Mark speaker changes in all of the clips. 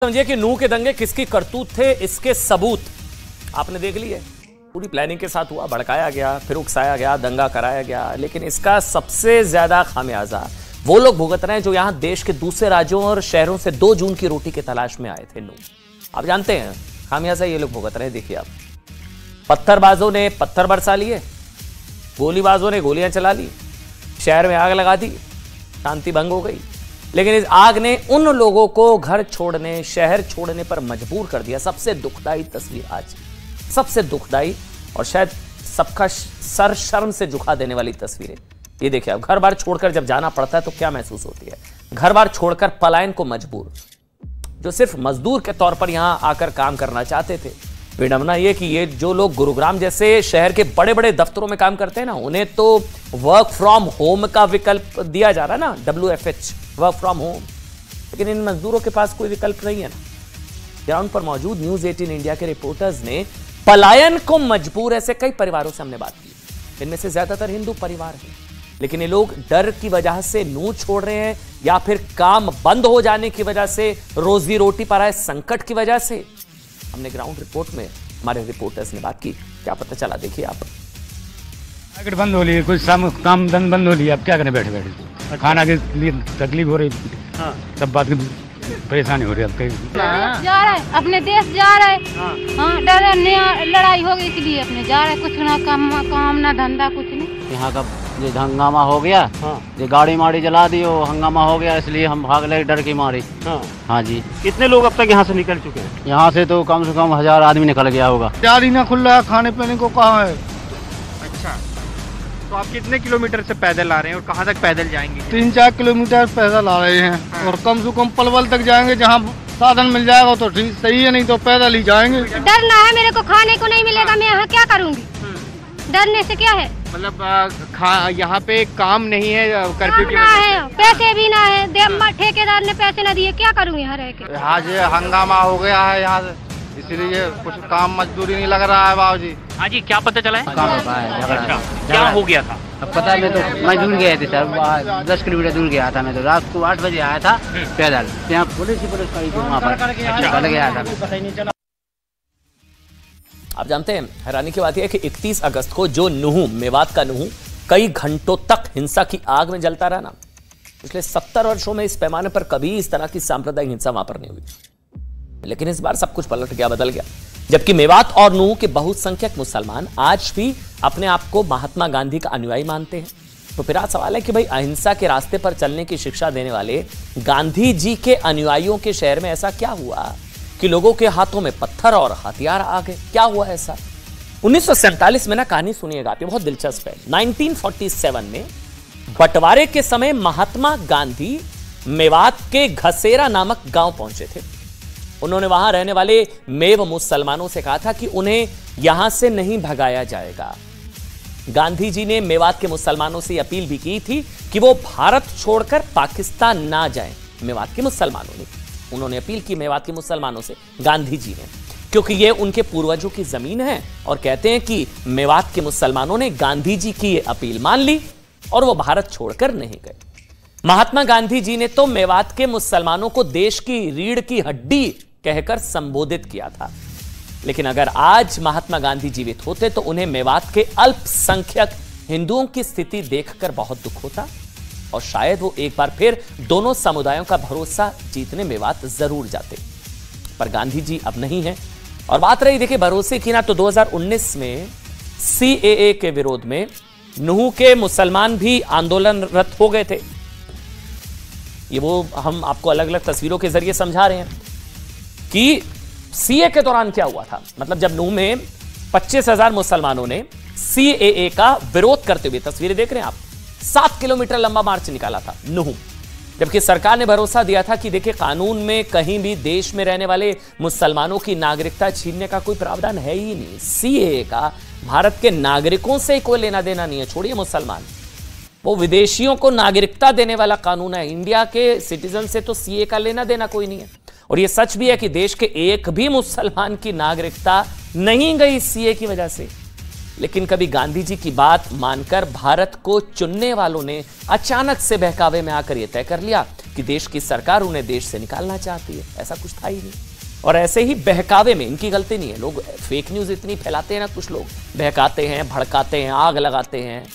Speaker 1: समझिए कि नूह के दंगे किसकी करतूत थे, इसके सबूत आपने देख लिए। पूरी प्लानिंग के साथ हुआ, भड़काया गया, फिर उकसाया गया, दंगा कराया गया, लेकिन इसका सबसे ज्यादा खामियाजा वो लोग भुगत रहे हैं जो यहां देश के दूसरे राज्यों और शहरों से 2 जून की रोटी की तलाश में आए थे। नूह आप जानते हैं खामियाजा ये लोग भुगत रहे हैं। देखिए आप, पत्थरबाजों ने पत्थर बरसा लिए, गोलीबाजों ने गोलियां चला ली, शहर में आग लगा दी, शांति भंग हो गई। लेकिन इस आग ने उन लोगों को घर छोड़ने, शहर छोड़ने पर मजबूर कर दिया। सबसे दुखदाई तस्वीर आज, सबसे दुखदाई और शायद सबका सर शर्म से झुका देने वाली तस्वीरें ये देखिए। अब घर बार छोड़कर जब जाना पड़ता है तो क्या महसूस होती है। घर बार छोड़कर पलायन को मजबूर, जो सिर्फ मजदूर के तौर पर यहां आकर काम करना चाहते थे। विडंबना ये कि ये जो लोग गुरुग्राम जैसे शहर के बड़े बड़े दफ्तरों में काम करते हैं ना, उन्हें तो वर्क फ्रॉम होम का विकल्प दिया जा रहा है ना, WFH वर्क फ्रॉम होम, लेकिन इन मजदूरों के पास कोई विकल्प नहीं है ना। ग्राउंड पर मौजूद न्यूज 18 इंडिया के रिपोर्टर्स ने पलायन को मजबूर ऐसे कई परिवारों से हमने बात की। इनमें से ज्यादातर हिंदू परिवार हैं, लेकिन ये लोग डर की वजह से नूह छोड़ रहे हैं या फिर काम बंद हो जाने की वजह से, रोजी रोटी पर आए संकट की वजह से। हमने ग्राउंड रिपोर्ट में हमारे रिपोर्टर्स ने बात की, क्या पता चला देखिए आप।
Speaker 2: मार्केट बंद हो रही, कुछ काम धन बंद हो लिया, अब क्या करें बैठे बैठे। अच्छा। खाना के लिए तकलीफ हो रही। हाँ। सब बात की परेशानी हो रही है। अब कहीं
Speaker 3: जा रहा है, अपने देश जा रहा है। हाँ, डर लड़ाई हो गई इसलिए अपने जा रहा है। कुछ ना काम ना धंधा, कुछ नहीं।
Speaker 4: यहाँ का ये हंगामा हो गया। हाँ। ये गाड़ी माड़ी जला दी, वो हंगामा हो गया, इसलिए हम भाग ले डर की मारी। हाँ। हाँ जी।
Speaker 5: कितने लोग अब तक यहाँ से निकल चुके हैं?
Speaker 4: यहाँ से तो कम से कम 1000 आदमी निकल गया होगा।
Speaker 2: गाड़ी ना खुल रहा है, खाने पीने को कहाँ है।
Speaker 5: अच्छा, तो आप कितने किलोमीटर से पैदल आ रहे हैं और कहाँ तक पैदल जाएंगे?
Speaker 2: 3-4 किलोमीटर पैदल आ रहे हैं। हाँ। और कम से कम पलवल तक जाएंगे, जहाँ साधन मिल जाएगा तो ठीक सही है, नहीं तो पैदल ही जाएंगे।
Speaker 3: डरना है, मेरे को खाने को नहीं मिलेगा, मैं यहाँ क्या करूँगी। डरने से क्या है,
Speaker 5: मतलब यहाँ पे काम नहीं है, कर्फ्यू की
Speaker 3: वजह है, पैसे भी ना है, ठेकेदार ने पैसे ना दिए, क्या करूँगी यहाँ रह के।
Speaker 6: हाँ जी, हंगामा हो गया है यहाँ से, इसलिए कुछ काम मजदूरी नहीं लग रहा है बाबूजी।
Speaker 5: हाँ जी, क्या पता चला है?
Speaker 4: काम होता है,
Speaker 5: अच्छा, क्या हो गया था?
Speaker 4: अब पता है, मैं दूर गए थे सर, 10 किलोमीटर दूर गया था। मैं तो रात को 8 बजे आया था पैदल, यहाँ पुलिस खड़ी थी वहाँ पर, चल गया था।
Speaker 1: आप जानते हैं हैरानी की बात यह है कि 31 अगस्त को जो नूह, मेवात का नूह कई घंटों तक हिंसा की आग में जलता रहा ना, पिछले 70 वर्षों में इस पैमाने पर कभी इस तरह की सांप्रदायिक हिंसा वहां पर नहीं हुई। लेकिन इस बार सब कुछ पलट गया, बदल गया। जबकि मेवात और नूह के बहुसंख्यक मुसलमान आज भी अपने आप को महात्मा गांधी का अनुयायी मानते हैं। तो फिर आज सवाल है कि भाई, अहिंसा के रास्ते पर चलने की शिक्षा देने वाले गांधी जी के अनुयायियों के शहर में ऐसा क्या हुआ कि लोगों के हाथों में पत्थर और हथियार आ गए? क्या हुआ ऐसा? 1947 में ना कहानी सुनिएगा आप, ये बहुत दिलचस्प है। 1947 में बंटवारे के समय महात्मा गांधी मेवात के घसेरा नामक गांव पहुंचे थे। उन्होंने वहां रहने वाले मेव मुसलमानों से कहा था कि उन्हें यहां से नहीं भगाया जाएगा। गांधी जी ने मेवात के मुसलमानों से अपील भी की थी कि वो भारत छोड़कर पाकिस्तान ना जाएं। मेवात के मुसलमानों ने उन्होंने अपील की मेवात के मुसलमानों से, गांधी जी ने, क्योंकि ये उनके पूर्वजों की जमीन है। और कहते हैं कि मेवात के मुसलमानों ने गांधी जी की ये अपील मान ली और वो भारत छोड़कर नहीं गए। महात्मा गांधी जी ने तो मेवात के मुसलमानों को देश की रीढ़ की हड्डी कहकर संबोधित किया था। लेकिन अगर आज महात्मा गांधी जीवित होते तो उन्हें मेवात के अल्पसंख्यक हिंदुओं की स्थिति देखकर बहुत दुख होता और शायद वो एक बार फिर दोनों समुदायों का भरोसा जीतने मेवात जरूर जाते। पर गांधी जी अब नहीं है। और बात रही देखिए भरोसे की ना, तो 2019 में CAA के विरोध में नूह के मुसलमान भी आंदोलनरत हो गए थे। ये वो हम आपको अलग अलग तस्वीरों के जरिए समझा रहे हैं कि CAA के दौरान क्या हुआ था। मतलब जब नूह में 25,000 मुसलमानों ने CAA का विरोध करते हुए, तस्वीरें देख रहे हैं आप, 7 किलोमीटर लंबा मार्च निकाला था नूह। जबकि सरकार ने भरोसा दिया था कि देखिए, कानून में कहीं भी देश में रहने वाले मुसलमानों की नागरिकता छीनने का कोई प्रावधान है ही नहीं। CAA का भारत के नागरिकों से कोई लेना देना नहीं है, छोड़िए मुसलमान, वो विदेशियों को नागरिकता देने वाला कानून है। इंडिया के सिटीजन से तो CAA का लेना देना कोई नहीं है। और यह सच भी है कि देश के एक भी मुसलमान की नागरिकता नहीं गई CAA की वजह से। लेकिन कभी गांधी जी की बात मानकर भारत को चुनने वालों ने अचानक से बहकावे में आकर यह तय कर लिया कि जबकि देश की सरकार उन्हें देश से निकालना चाहती है। ऐसा कुछ था ही नहीं। और ऐसे ही बहकावे में इनकी गलती नहीं है। लोग फेक न्यूज इतनी फैलाते हैं ना, कुछ लोग बहकाते हैं, भड़काते हैं, आग लगाते हैं।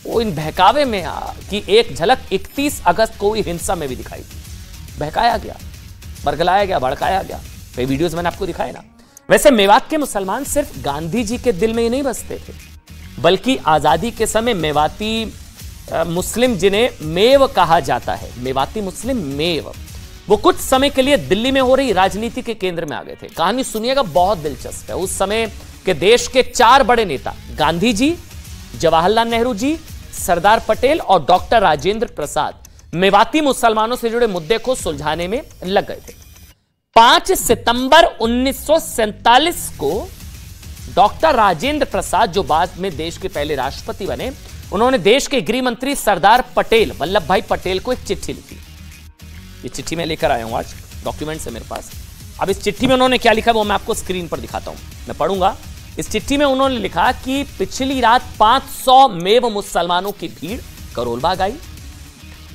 Speaker 1: वो इन बहकावे में कि एक झलक 31 अगस्त को हुई हिंसा में भी दिखाई थी। बहकाया गया, बरगलाया गया, भड़काया गया। कई वीडियोस मैंने आपको दिखाए ना। वैसे मेवात के मुसलमान सिर्फ गांधी जी के दिल में ही नहीं बसते थे, बल्कि आजादी के समय मेवाती मुस्लिम, जिन्हें मेव कहा जाता है, मेवाती मुस्लिम मेव, वो कुछ समय के लिए दिल्ली में हो रही राजनीति के केंद्र में आ गए थे। कहानी सुनिएगा, बहुत दिलचस्प है। उस समय के देश के 4 बड़े नेता, गांधी जी, जवाहरलाल नेहरू जी, सरदार पटेल और डॉक्टर राजेंद्र प्रसाद, मेवाती मुसलमानों से जुड़े मुद्दे को सुलझाने में लग गए थे। 5 सितंबर 1947 को डॉक्टर राजेंद्र प्रसाद, जो बाद में देश के पहले राष्ट्रपति बने, उन्होंने देश के गृह मंत्री सरदार पटेल, वल्लभ भाई पटेल को एक चिट्ठी लिखी। ये चिट्ठी मैं लेकर आया हूं, आज डॉक्यूमेंट्स है मेरे पास। अब इस चिट्ठी में उन्होंने क्या लिखा वो मैं आपको स्क्रीन पर दिखाता हूं, मैं पढ़ूंगा। इस चिट्ठी में उन्होंने लिखा कि पिछली रात 500 मेव मुसलमानों की भीड़ करोलबाग आई।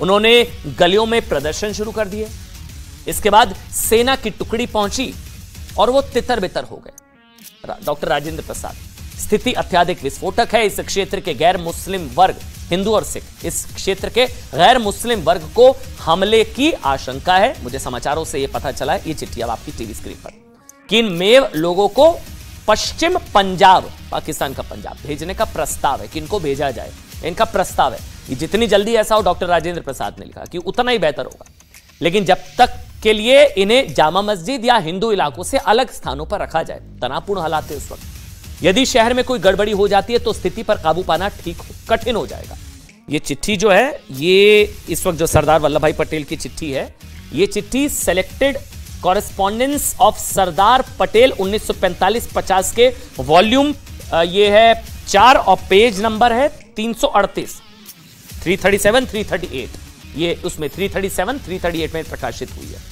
Speaker 1: उन्होंने गलियों में प्रदर्शन शुरू कर दिए। इसके बाद सेना की टुकड़ी पहुंची और वो तितर बितर हो गए। डॉक्टर राजेंद्र प्रसाद, स्थिति अत्यधिक विस्फोटक है। इस क्षेत्र के गैर मुस्लिम वर्ग, हिंदू और सिख, इस क्षेत्र के गैर मुस्लिम वर्ग को हमले की आशंका है। मुझे समाचारों से यह पता चला है, ये चिट्ठी अब आपकी टीवी स्क्रीन पर, कि इन मेव लोगों को पश्चिम पंजाब, पाकिस्तान का पंजाब, भेजने का प्रस्ताव है। कि इनको भेजा जाए, इनका प्रस्ताव है। ये जितनी जल्दी ऐसा हो, डॉक्टर राजेंद्र प्रसाद ने लिखा, कि उतना ही बेहतर होगा। लेकिन जब तक के लिए इन्हें जामा मस्जिद या हिंदू इलाकों से अलग स्थानों पर रखा जाए। तनावपूर्ण हालात है उस वक्त। यदि शहर में कोई गड़बड़ी हो जाती है तो स्थिति पर काबू पाना कठिन हो जाएगा। ये चिट्ठी जो है, ये इस वक्त जो सरदार वल्लभ भाई पटेल की चिट्ठी है, ये चिट्ठी selected correspondence of Sardar Patel 1945-50 के वॉल्यूम, ये है 4 और पेज नंबर है 338, 337, 338। ये उसमें 337, 338 में प्रकाशित हुई है।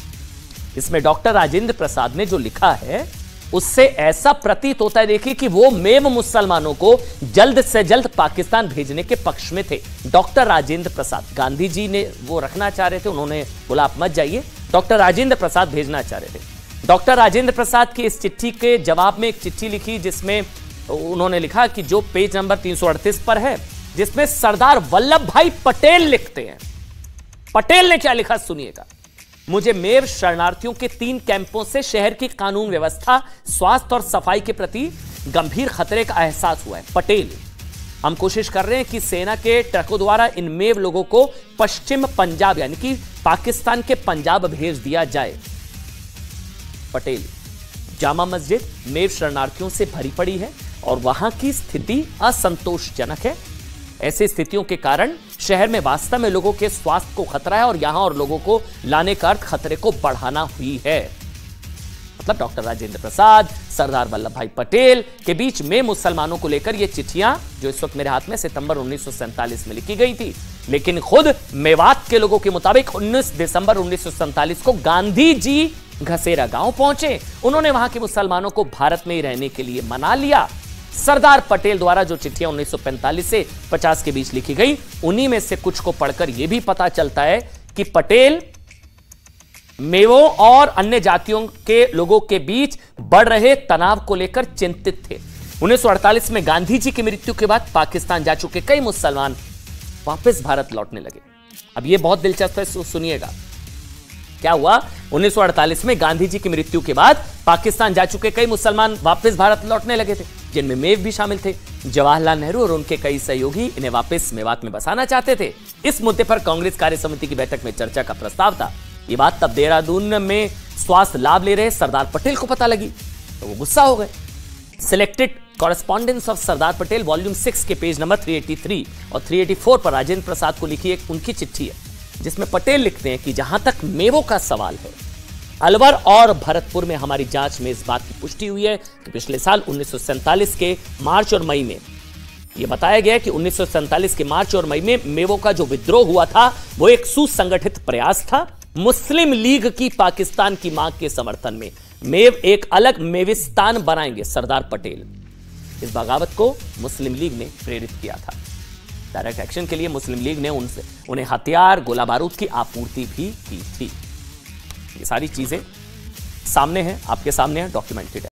Speaker 1: इसमें डॉक्टर राजेंद्र प्रसाद ने जो लिखा है, उससे ऐसा प्रतीत होता है, देखिए, कि वो मेव मुसलमानों को जल्द से जल्द पाकिस्तान भेजने के पक्ष में थे। डॉक्टर राजेंद्र प्रसाद, गांधी जी ने वो रखना चाह रहे थे, उन्होंने बोला आप मत जाइए, डॉक्टर राजेंद्र प्रसाद भेजना चाह रहे थे। डॉक्टर राजेंद्र प्रसाद की इस चिट्ठी के जवाब में एक चिट्ठी लिखी, जिसमें उन्होंने लिखा, कि जो पेज नंबर 338 पर है, जिसमें सरदार वल्लभ भाई पटेल लिखते हैं। पटेल ने क्या लिखा सुनिएगा। मुझे मेव शरणार्थियों के 3 कैंपों से शहर की कानून व्यवस्था, स्वास्थ्य और सफाई के प्रति गंभीर खतरे का एहसास हुआ है। पटेल, हम कोशिश कर रहे हैं कि सेना के ट्रकों द्वारा इन मेव लोगों को पश्चिम पंजाब, यानी कि पाकिस्तान के पंजाब भेज दिया जाए। पटेल, जामा मस्जिद मेव शरणार्थियों से भरी पड़ी है और वहां की स्थिति असंतोषजनक है। ऐसी स्थितियों के कारण शहर में वास्तव में लोगों के स्वास्थ्य को खतरा है और यहां और लोगों को लाने का अर्थ खतरे को बढ़ाना हुई है। मतलब डॉक्टर राजेंद्र प्रसाद, सरदार वल्लभ भाई पटेल के बीच में मुसलमानों को लेकर ये चिट्ठियां, जो इस वक्त मेरे हाथ में, सितंबर 1947 में लिखी गई थी। लेकिन खुद मेवात के लोगों के मुताबिक 19 दिसंबर 1947 को गांधी जी घसेरा गांव पहुंचे। उन्होंने वहां के मुसलमानों को भारत में ही रहने के लिए मना लिया। सरदार पटेल द्वारा जो चिट्ठियां 1945 से 50 के बीच लिखी गई, उन्हीं में से कुछ को पढ़कर यह भी पता चलता है कि पटेल मेवों और अन्य जातियों के लोगों के बीच बढ़ रहे तनाव को लेकर चिंतित थे। 1948 में गांधी जी की मृत्यु के बाद पाकिस्तान जा चुके कई मुसलमान वापस भारत लौटने लगे। अब यह बहुत दिलचस्प है, सुनिएगा क्या हुआ। 1948 में गांधी जी की मृत्यु के बाद पाकिस्तान जा चुके कई मुसलमान वापस भारत लौटने लगे थे, जिनमें मेव भी शामिल थे। जवाहरलाल नेहरू और उनके कई सहयोगी इन्हें वापस मेवात में बसाना चाहते थे। इस मुद्दे पर कांग्रेस कार्य समिति की बैठक में चर्चा का प्रस्ताव था। ये बात तब देहरादून में स्वास्थ्य लाभ ले रहे सरदार पटेल को पता लगी, तो वो गुस्सा हो गए। Selected correspondence of Sardar Patel volume 6 के पेज नंबर 383 और 384 पर राजेंद्र प्रसाद को लिखी एक उनकी चिट्ठी है, जिसमें पटेल लिखते हैं कि जहां तक मेवों का सवाल है, अलवर और भरतपुर में हमारी जांच में इस बात की पुष्टि हुई है कि पिछले साल 1947 के मार्च और मई में यह बताया गया कि 1947 के मार्च और मई में मेवों का जो विद्रोह हुआ था वो एक सुसंगठित प्रयास था। मुस्लिम लीग की पाकिस्तान की मांग के समर्थन में मेव एक अलग मेविस्तान बनाएंगे। सरदार पटेल, इस बगावत को मुस्लिम लीग ने प्रेरित किया था। डायरेक्ट एक्शन के लिए मुस्लिम लीग ने उन्हें हथियार, गोला बारूद की आपूर्ति भी की थी। ये सारी चीजें सामने हैं, आपके सामने है, डॉक्यूमेंटेड है।